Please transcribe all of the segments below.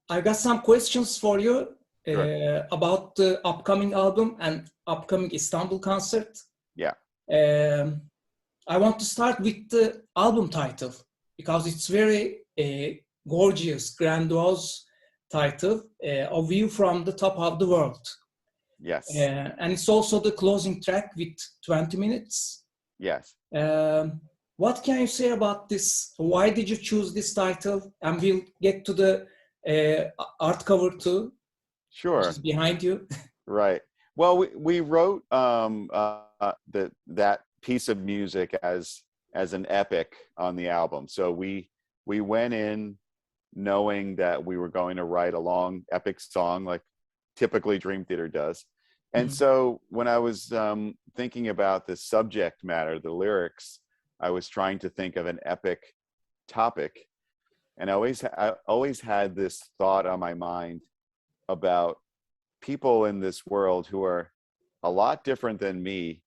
I got some questions for you Sure. about the upcoming album and upcoming Istanbul concert. Yeah. Um, I want to start with the album title because it's very gorgeous, grandiose title, A View from the Top of the World. Yes. And it's also the closing track with 20 minutes. Yes. What can you say about this? Why did you choose this title? And we'll get to the art cover too, which is Sure. behind you. Right. Well, we wrote that piece of music as an epic on the album. So we went in knowing that we were going to write a long epic song like typically Dream Theater does. And Mhm. so when I was thinking about the subject matter, the lyrics, I was trying to think of an epic topic. And I always had this thought on my mind about people in this world who are a lot different than me,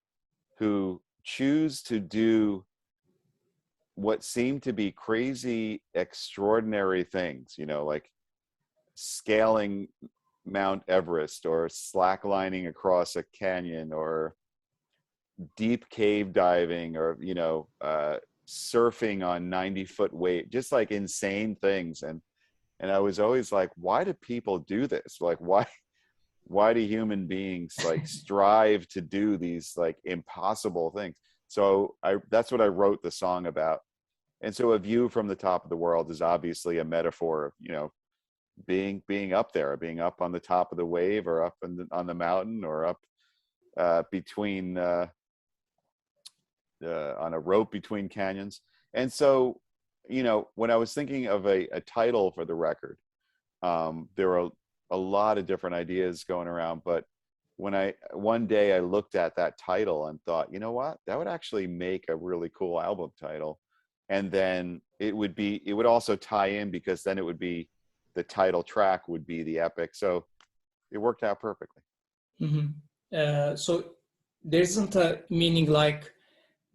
who choose to do what seem to be crazy, extraordinary things, like scaling Mount Everest or slacklining across a canyon or deep cave diving or, surfing on 90-foot wave, just like insane things. And I was always like, why do people do this? Like, why do human beings like strive to do these like impossible things? So that's what I wrote the song about. And so A View from the Top of the World is obviously a metaphor of, being up there, being up on the top of the wave or up on the mountain or up between on a rope between canyons. And so, when I was thinking of a title for the record, there were a lot of different ideas going around, but one day I looked at that title and thought, you know what, that would actually make a really cool album title. And then it would also tie in, because then it would be the title track would be the epic. So it worked out perfectly. Mhm. So there isn't a meaning like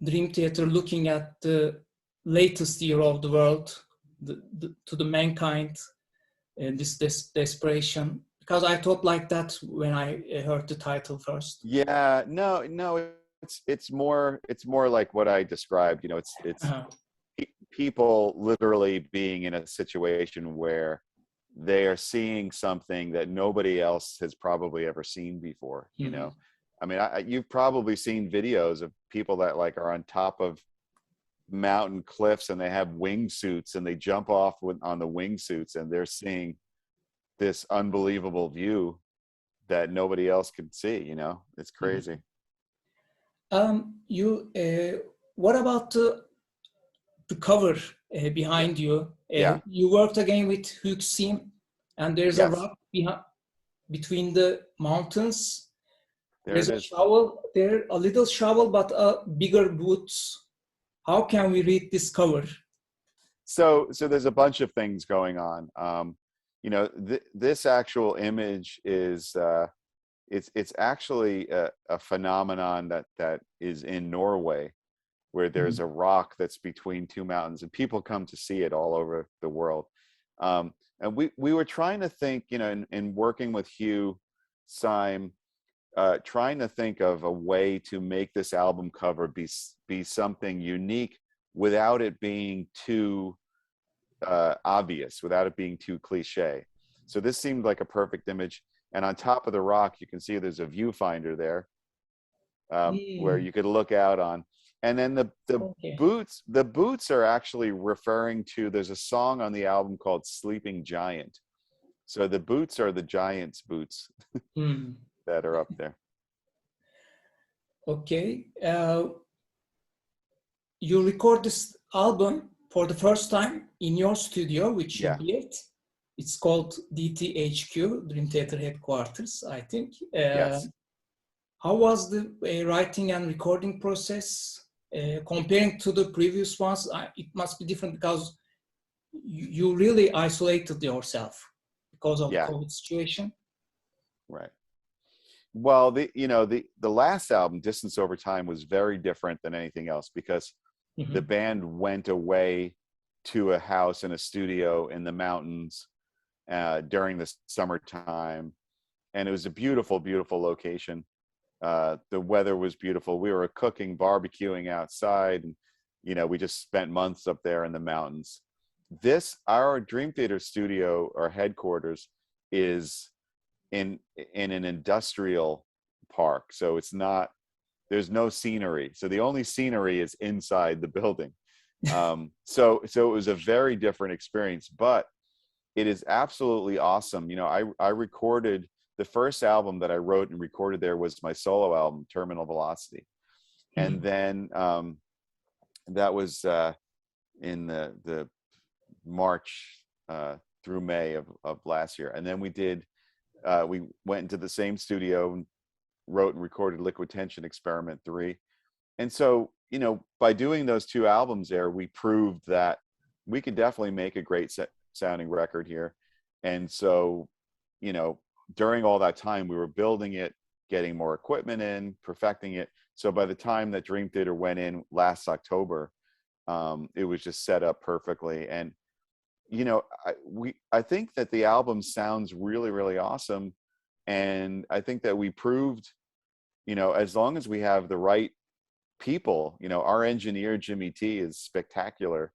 Dream Theater looking at the latest year of the world, to the mankind, this desperation. Because I thought like that when I heard the title first. Yeah, no, it's more like what I described. It's Uh, people literally being in a situation where they are seeing something that nobody else has probably ever seen before. mhm. I mean, you've probably seen videos of people that like are on top of mountain cliffs and they have wingsuits and they jump off on the wingsuits and they're seeing this unbelievable view that nobody else could see. It's crazy. You, what about the cover Yeah. behind you? Yeah. You worked again with Hugh Sim, and there's a Yes. rock between the mountains. There There's it a is. shovel there, a little shovel, but a bigger boots. How can we read this cover? So there's a bunch of things going on. This actual image is it's actually a phenomenon that is in Norway, where there's Mhm. a rock that's between two mountains, and people come to see it all over the world. And we were trying to think, in working with Hugh Syme, trying to think of a way to make this album cover be something unique without it being too obvious, without it being too cliche. So this seemed like a perfect image. And on top of the rock, you can see there's a viewfinder there, where Mm, you could look out on. And then the okay. boots are actually referring to, there's a song on the album called Sleeping Giant. So the boots are the giant's boots Mm, that are up there. okay. You record this album for the first time in your studio, which you Yeah. built. It's called DTHQ, Dream Theater Headquarters, I think. Yes. How was the writing and recording process comparing to the previous ones? It must be different because you really isolated yourself because of the Yeah. COVID situation. Right. Well, the last album, Distance Over Time, was very different than anything else, because the Mhm. band went away to a house and a studio in the mountains during the summertime, and it was a beautiful, beautiful location. The weather was beautiful. We were cooking, barbecuing outside, and we just spent months up there in the mountains. Our Dream Theater studio, our headquarters, is in an industrial park, so there's no scenery. So the only scenery is inside the building. So it was a very different experience, but it is absolutely awesome. I recorded the first album that I wrote and recorded there was my solo album, Terminal Velocity. And then that was in the March through May of last year. And then we went into the same studio and wrote and recorded Liquid Tension Experiment 3. And so, by doing those 2 albums there, we proved that we could definitely make a great sounding record here. And so, during all that time, we were building it, getting more equipment in, perfecting it. So by the time that Dream Theater went in last October, it was just set up perfectly. And, I think that the album sounds really, really awesome. And I think that we proved, as long as we have the right people, our engineer, Jimmy T, is spectacular.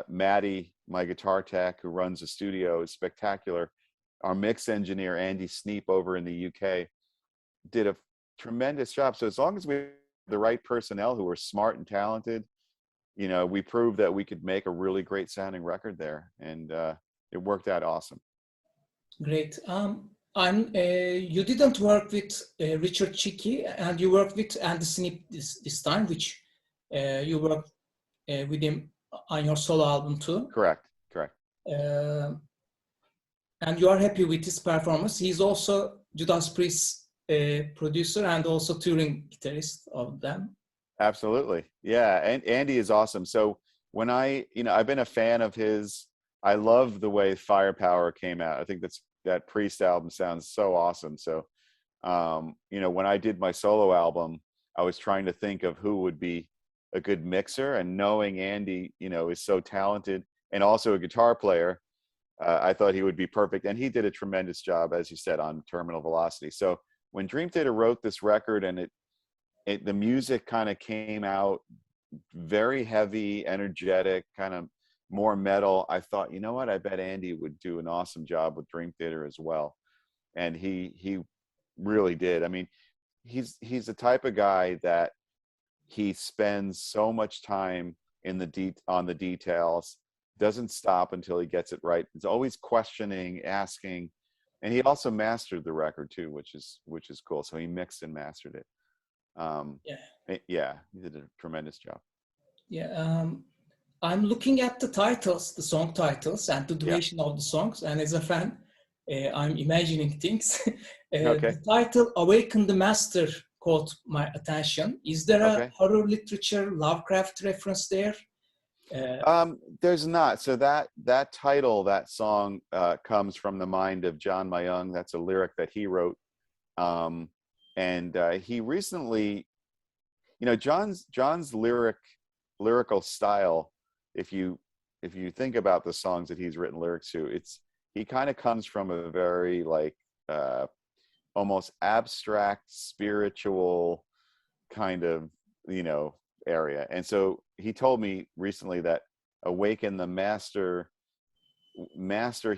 Maddie, my guitar tech who runs the studio, is spectacular. Our mix engineer, Andy Sneap, over in the UK, did a tremendous job. So as long as we have the right personnel who are smart and talented, we proved that we could make a really great sounding record there. And it worked out awesome. Great. You didn't work with Richard Cheeky, and you worked with Andy Sneap this time, which you worked with him on your solo album too. Correct. And you are happy with his performance. He's also Judas Priest's producer and also touring guitarist of them. Absolutely. Yeah. And Andy is awesome. So when I've been a fan of his. I love the way Firepower came out. I think that Priest album sounds so awesome. So, when I did my solo album, I was trying to think of who would be a good mixer, and knowing Andy, is so talented and also a guitar player, I thought he would be perfect. And he did a tremendous job, as you said, on Terminal Velocity. So when Dream Theater wrote this record, and the music kind of came out very heavy, energetic, kind of more metal, I thought, I bet Andy would do an awesome job with Dream Theater as well. And he really did. I mean, he's the type of guy that he spends so much time on the details, doesn't stop until he gets it right. He's always questioning, asking, and he also mastered the record too, which is cool. So he mixed and mastered it. He did a tremendous job. I'm looking at the song titles and the duration of the songs, and as a fan, I'm imagining things. Okay. The title "Awaken the Master" caught my attention. Is there a horror literature Lovecraft reference there? There's not. So that title, that song, comes from the mind of John Mayung. That's a lyric that he wrote, and he recently, John's lyrical style. If you think about the songs that he's written lyrics to, he kind of comes from a very almost abstract, spiritual kind of area. And so he told me recently that awaken the master,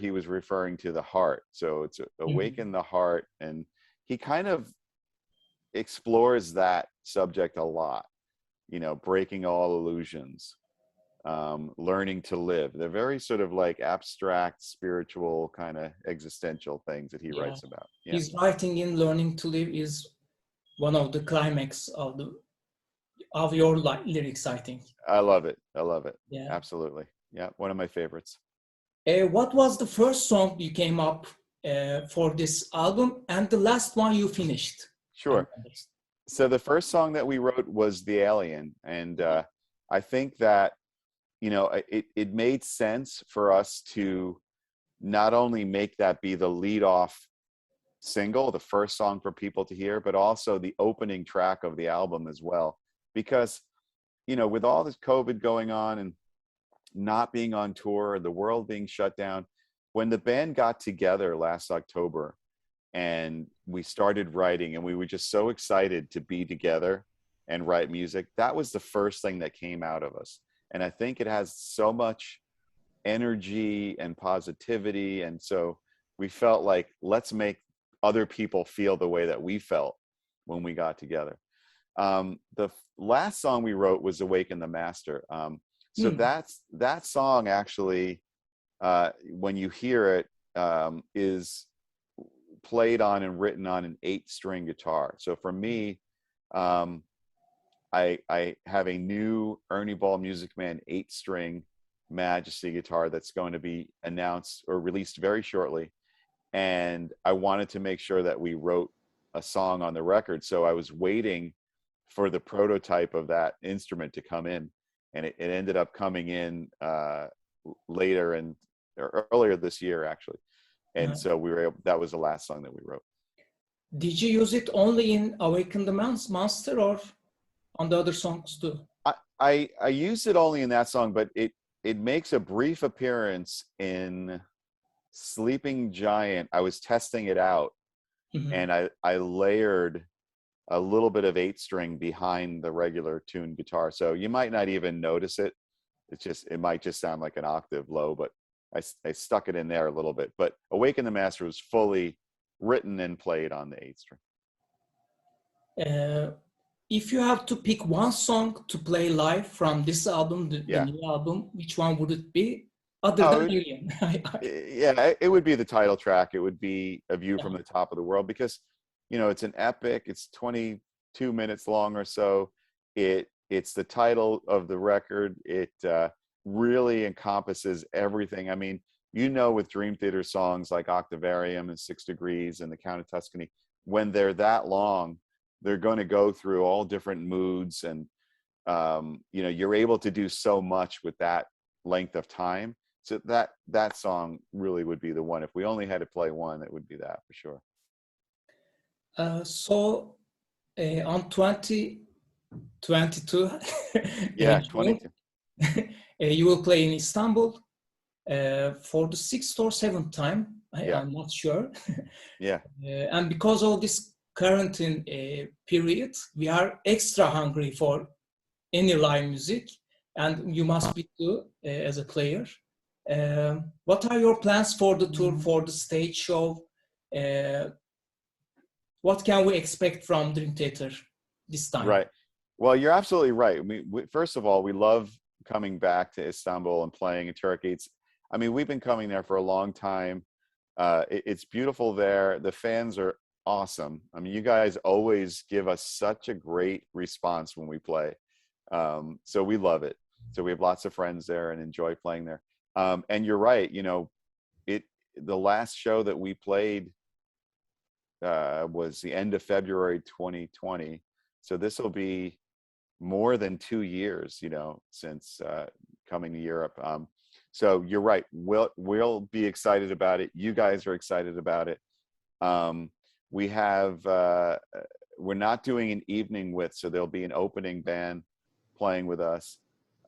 he was referring to the heart. So it's awaken the heart, and he kind of explores that subject a lot, breaking all illusions, learning to live. They're very sort of like abstract, spiritual, kind of existential things that he writes about. His writing in Learning to Live is one of the climax of your lyrics, I think. I love it. Yeah, Absolutely. Yeah, one of my favorites. What was the first song you came up for this album, and the last one you finished? Sure. So the first song that we wrote was The Alien, and I think that it made sense for us to not only make that be the lead off single, the first song for people to hear, but also the opening track of the album as well. Because, with all this COVID going on and not being on tour, the world being shut down, when the band got together last October and we started writing, and we were just so excited to be together and write music, that was the first thing that came out of us. And I think it has so much energy and positivity. And so we felt like, let's make other people feel the way that we felt when we got together. The last song we wrote was Awaken the Master. So that song actually, when you hear it, is played on and written on an 8-string guitar. So for me, I have a new Ernie Ball Music Man 8-string Majesty guitar that's going to be announced or released very shortly. And I wanted to make sure that we wrote a song on the record. So I was waiting for the prototype of that instrument to come in, and it ended up coming in later and earlier this year, actually. And so we were able, that was the last song that we wrote. Did you use it only in Awaken the Monster or on the other songs too? I used it only in that song, but it makes a brief appearance in Sleeping Giant. I was testing it out, and I layered a little bit of 8-string behind the regular tuned guitar. So you might not even notice it. It might just sound like an octave low, but I stuck it in there a little bit. But Awaken the Master was fully written and played on the 8-string. If you have to pick one song to play live from this album, the new album, which one would it be? Other than Alien. Yeah, it would be the title track. It would be A View from the Top of the World, because, you know, it's an epic. It's 22 minutes long or so. It's the title of the record. It really encompasses everything. I mean, you know, with Dream Theater songs like Octavarium and 6 Degrees and The Count of Tuscany, when they're that long, they're going to go through all different moods, and you know, you're able to do so much with that length of time. So that song really would be the one. If we only had to play one, it would be that for sure. So on 2022, yeah, 22. You will play in Istanbul for the 6th or 7th time. I'm not sure. Yeah. And because of this quarantine period, we are extra hungry for any live music, and you must be too as a player. What are your plans for the tour, for the stage show? What can we expect from Dream Theater this time? Right. Well, you're absolutely right. First of all, we love coming back to Istanbul and playing in Turkey. I mean, we've been coming there for a long time. It's beautiful there. The fans are awesome. I mean, you guys always give us such a great response when we play. So we love it. So we have lots of friends there and enjoy playing there. And you're right, you know, the last show that we played was the end of February 2020. So this will be more than 2 years, you know, since coming to Europe. So you're right. We'll be excited about it. You guys are excited about it. We have, we're not doing an evening with, so there'll be an opening band playing with us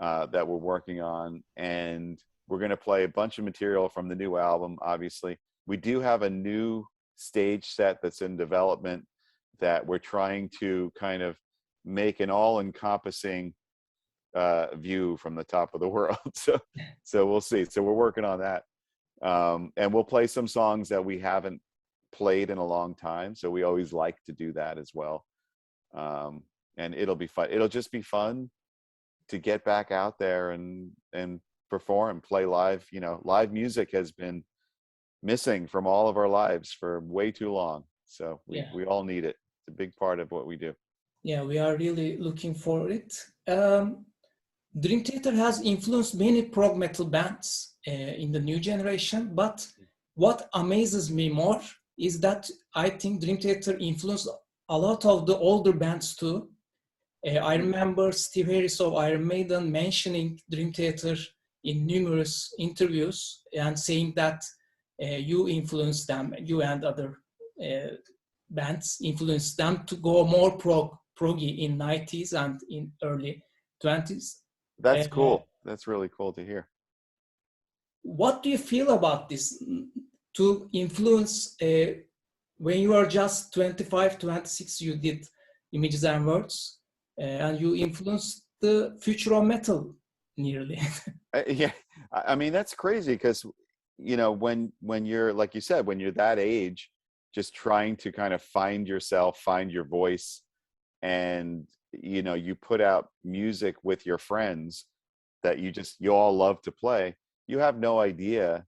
that we're working on. And we're going to play a bunch of material from the new album, obviously. We do have a new stage set that's in development that we're trying to kind of make an all-encompassing view from the top of the world. So we'll see. So we're working on that. And we'll play some songs that we haven't played in a long time. So we always like to do that as well. And it'll be fun. It'll just be fun to get back out there and perform, play live. You know, live music has been missing from all of our lives for way too long. So we all need it. It's a big part of what we do. Yeah, we are really looking for it. Dream Theater has influenced many prog metal bands in the new generation, but what amazes me more is that I think Dream Theater influenced a lot of the older bands too. I remember Steve Harris of Iron Maiden mentioning Dream Theater in numerous interviews and saying that you influenced them, you and other bands influenced them to go more proggy in 90s and in early 20s. That's cool. That's really cool to hear. what do you feel about this to influence when you are just 25, 26, you did Images and Words, and you influenced the future of metal nearly. Yeah, I mean that's crazy because you know when you're like you said when you're that age, just trying to kind of find yourself, find your voice, and you know you put out music with your friends that you all love to play. You have no idea.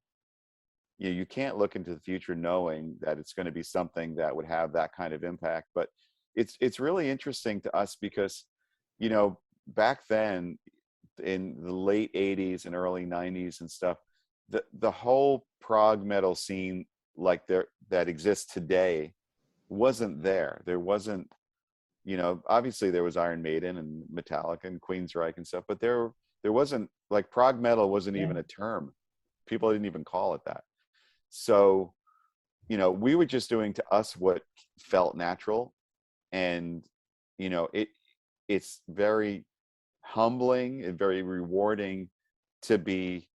You can't look into the future knowing that it's going to be something that would have that kind of impact. But it's really interesting to us because you know back then in the late 80s and early 90s and stuff, the whole prog metal scene like there that exists today wasn't there. There wasn't, you know, obviously there was Iron Maiden and Metallica and Queensryche and stuff, but there wasn't like prog metal wasn't Yeah. even a term. People didn't even call it that. So, you know, we were just doing to us what felt natural, and you know, it's very humbling and very rewarding to be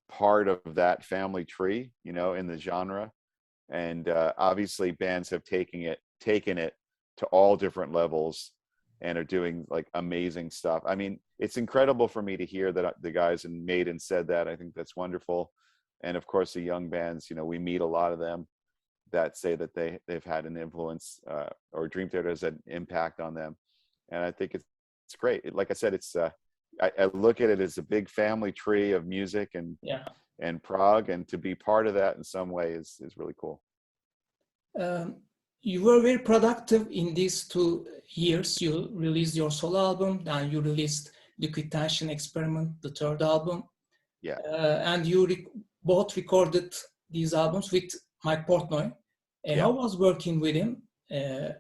part of that family tree, you know, in the genre. And obviously bands have taken it to all different levels and are doing like amazing stuff. I mean, it's incredible for me to hear that the guys in Maiden said that. I think that's wonderful. And of course the young bands, you know, we meet a lot of them that say that they've had an influence or Dream Theater has an impact on them. And I think it's great. Like I said, it's I look at it as a big family tree of music Yeah. and prog, and to be part of that in some way is really cool. Um, you were very productive in these 2 years. You released your solo album, then you released Liquid Tension Experiment, the third album, Yeah. and you both recorded these albums with Mike Portnoy. Yeah. How was working with him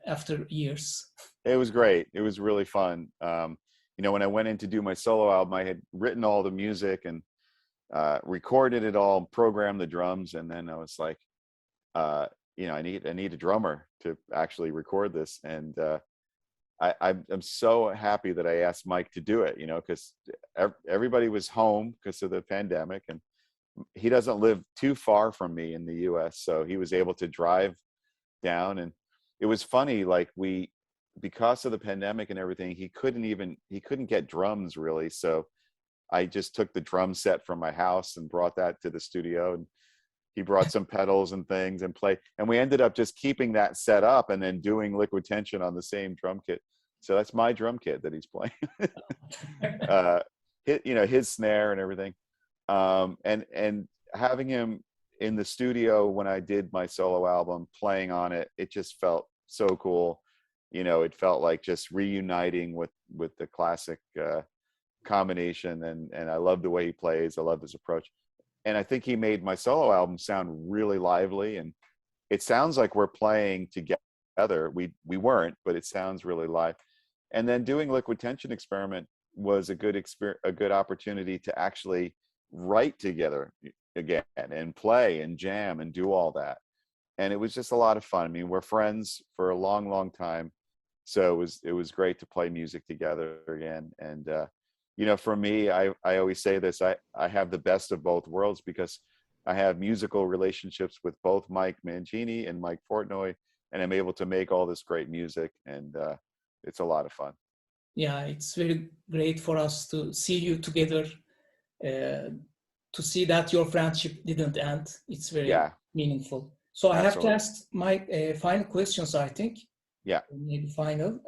after years? It was great. It was really fun. You know, when I went in to do my solo album, I had written all the music and recorded it all, programmed the drums, and then I was like, you know, I need a drummer to actually record this. And I'm so happy that I asked Mike to do it. You know, because everybody was home because of the pandemic, and he doesn't live too far from me in the U.S., so he was able to drive down. And it was funny, like because of the pandemic and everything, he couldn't get drums really. So I just took the drum set from my house and brought that to the studio, and he brought some pedals and things and played. And we ended up just keeping that set up and then doing Liquid Tension on the same drum kit. So that's my drum kit that he's playing. You know, his snare and everything. And having him in the studio when I did my solo album, playing on it, it just felt so cool. You know, it felt like just reuniting with the classic combination, and I love the way he plays. I love his approach, and I think he made my solo album sound really lively, and it sounds like we're playing together. We weren't, but it sounds really live. And then doing Liquid Tension Experiment was a good opportunity to actually write together again and play and jam and do all that. And it was just a lot of fun. I mean, we're friends for a long time, so it was great to play music together again. And you know, for me, I always say this: I have the best of both worlds, because I have musical relationships with both Mike Mangini and Mike Portnoy, and I'm able to make all this great music, and it's a lot of fun. Yeah, it's very great for us to see you together, to see that your friendship didn't end. It's very Yeah, meaningful. So I have to absolutely. ask my final questions, I think. Yeah. Maybe final.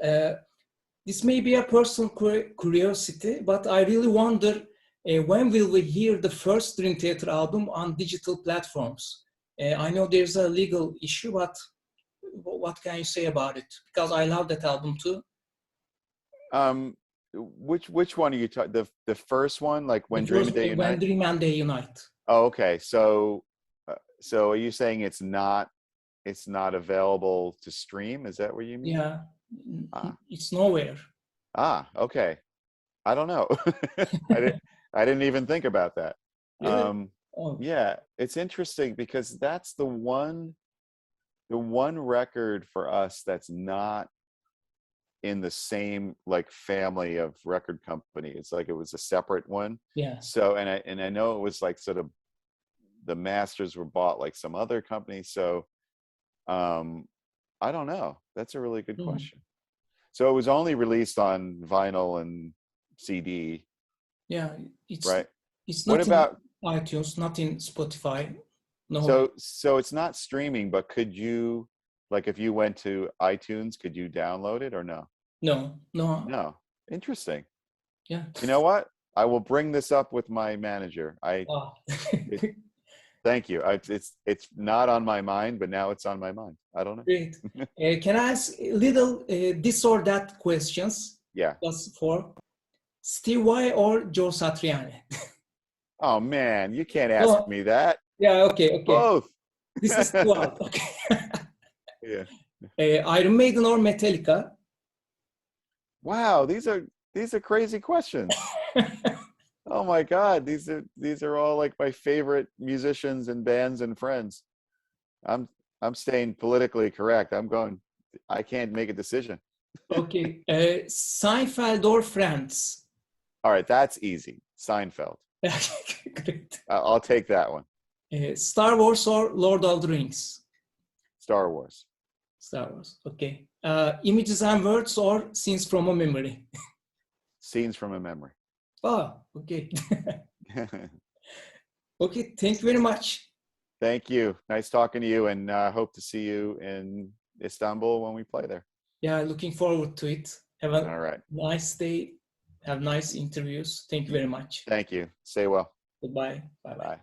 This may be a personal curiosity, but I really wonder when will we hear the first Dream Theater album on digital platforms? I know there's a legal issue, but what can you say about it? Because I love that album too. Um, which one are you talking? The first one, like The When Dream first, and Day When Unite? Dream and Day Unite. Oh, okay. So are you saying it's not available to stream? Is that what you mean? Yeah, Ah, it's nowhere. okay. I don't know. I didn't I didn't even think about that. Really? Oh, Yeah, it's interesting because that's the one record for us that's not in the same like family of record company. It's like it was a separate one. yeah. So and I know it was like sort of the masters were bought like some other company. So I don't know. That's a really good question. So it was only released on vinyl and CD, Yeah, it's right? it's What not about, in iTunes, not in Spotify. No. so it's not streaming, but could you, like if you went to iTunes, could you download it or no? No, no. No. Interesting. Yeah. You know what? I will bring this up with my manager. Ah. Thank you. It's not on my mind, but now it's on my mind. I don't know. Great. Can I ask little this or that questions? Yeah. Just for Steve Vai or Joe Satriani? Oh man, you can't ask Oh, me that. yeah, okay. Both. This is two out. Okay. Yeah. Iron Maiden or Metallica? Wow, these are crazy questions. Oh my God, these are all like my favorite musicians and bands and friends. I'm staying politically correct. I can't make a decision. Okay. Seinfeld or Friends? All right, that's easy. Seinfeld. Great. I'll take that one. Star Wars or Lord of the Rings? Star Wars. Star Wars. Okay. Images and Words or Scenes from a Memory? Scenes from a Memory. Oh, okay. Okay. Thank you very much. Thank you. Nice talking to you, and hope to see you in Istanbul when we play there. Yeah, looking forward to it. Have All a right. nice day. Have nice interviews. Thank you very much. Thank you. Stay well. Goodbye. Bye-bye. Bye.